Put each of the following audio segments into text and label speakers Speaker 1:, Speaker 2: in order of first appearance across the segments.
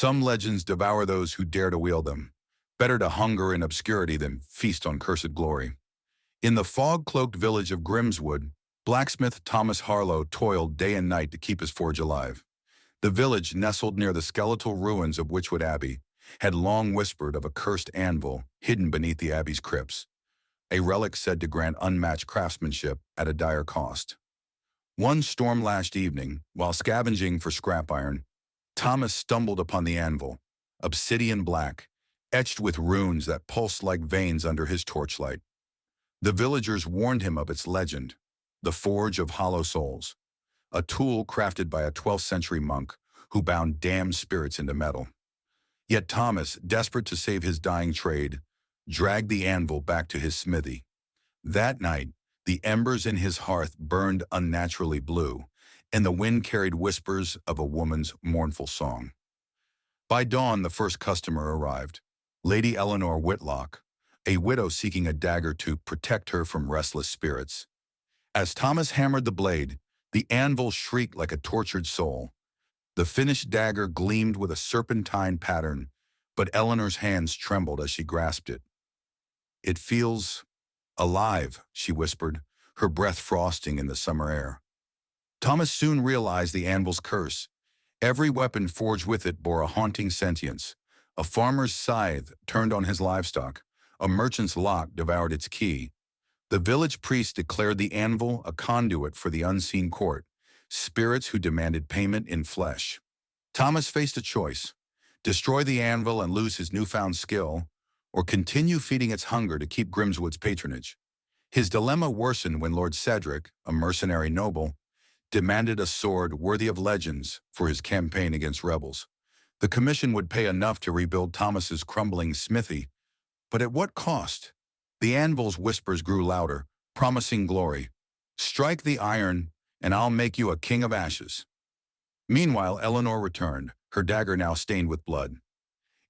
Speaker 1: Some legends devour those who dare to wield them. Better to hunger in obscurity than feast on cursed glory. In the fog-cloaked village of Grimswood, blacksmith Thomas Harlow toiled day and night to keep his forge alive. The village, nestled near the skeletal ruins of Witchwood Abbey, had long whispered of a cursed anvil hidden beneath the abbey's crypts, a relic said to grant unmatched craftsmanship at a dire cost. One storm-lashed evening, while scavenging for scrap iron, Thomas stumbled upon the anvil, obsidian black, etched with runes that pulsed like veins under his torchlight. The villagers warned him of its legend, the Forge of Hollow Souls, a tool crafted by a 12th century monk who bound damned spirits into metal. Yet Thomas, desperate to save his dying trade, dragged the anvil back to his smithy. That night, the embers in his hearth burned unnaturally blue, and the wind carried whispers of a woman's mournful song. By dawn, the first customer arrived, Lady Eleanor Whitlock, a widow seeking a dagger to protect her from restless spirits. As Thomas hammered the blade, the anvil shrieked like a tortured soul. The finished dagger gleamed with a serpentine pattern, but Eleanor's hands trembled as she grasped it. "It feels alive," she whispered, her breath frosting in the summer air. Thomas soon realized the anvil's curse. Every weapon forged with it bore a haunting sentience. A farmer's scythe turned on his livestock. A merchant's lock devoured its key. The village priest declared the anvil a conduit for the unseen court, spirits who demanded payment in flesh. Thomas faced a choice: destroy the anvil and lose his newfound skill, or continue feeding its hunger to keep Grimswood's patronage. His dilemma worsened when Lord Cedric, a mercenary noble, demanded a sword worthy of legends for his campaign against rebels. The commission would pay enough to rebuild Thomas's crumbling smithy, but at what cost? The anvil's whispers grew louder, promising glory. "Strike the iron, and I'll make you a king of ashes." Meanwhile, Eleanor returned, her dagger now stained with blood.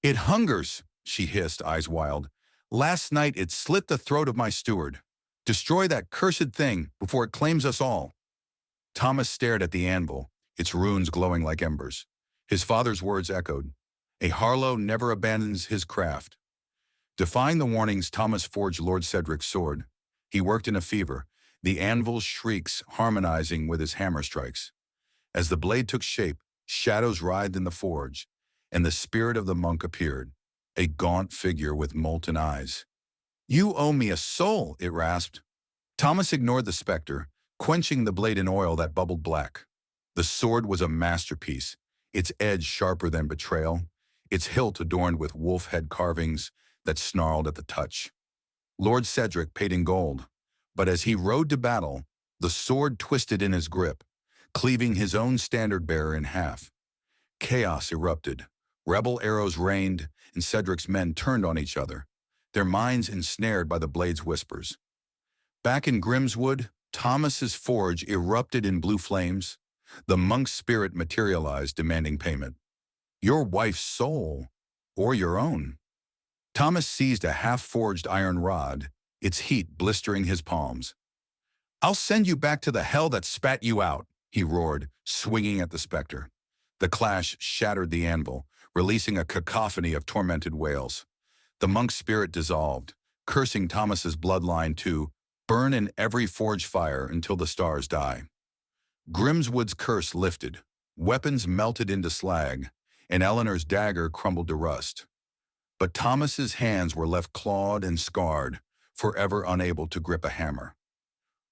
Speaker 1: "It hungers," she hissed, eyes wild. "Last night it slit the throat of my steward. Destroy that cursed thing before it claims us all." Thomas stared at the anvil, its runes glowing like embers. His father's words echoed, "A Harlow never abandons his craft." Defying the warnings, Thomas forged Lord Cedric's sword. He worked in a fever, the anvil's shrieks harmonizing with his hammer strikes. As the blade took shape, shadows writhed in the forge, and the spirit of the monk appeared, a gaunt figure with molten eyes. "You owe me a soul," it rasped. Thomas ignored the specter, quenching the blade in oil that bubbled black. The sword was a masterpiece, its edge sharper than betrayal, its hilt adorned with wolf head carvings that snarled at the touch. Lord Cedric paid in gold, but as he rode to battle, the sword twisted in his grip, cleaving his own standard-bearer in half. Chaos erupted. Rebel arrows rained, and Cedric's men turned on each other, their minds ensnared by the blade's whispers. Back in Grimswood, Thomas's forge erupted in blue flames. The monk's spirit materialized, demanding payment. "Your wife's soul, or your own." Thomas seized a half-forged iron rod, its heat blistering his palms. "I'll send you back to the hell that spat you out," he roared, swinging at the specter. The clash shattered the anvil, releasing a cacophony of tormented wails. The monk's spirit dissolved, cursing Thomas's bloodline to burn in every forge fire until the stars die. Grimswood's curse lifted, weapons melted into slag, and Eleanor's dagger crumbled to rust. But Thomas's hands were left clawed and scarred, forever unable to grip a hammer.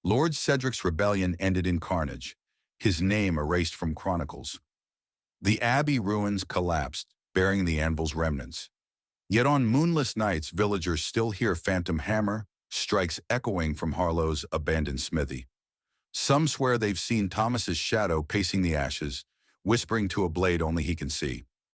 Speaker 1: Lord Cedric's rebellion ended in carnage, his name erased from chronicles. The abbey ruins collapsed, bearing the anvil's remnants. Yet on moonless nights, villagers still hear phantom hammer strikes echoing from Harlow's abandoned smithy. Some swear they've seen Thomas's shadow pacing the ashes, whispering to a blade only he can see.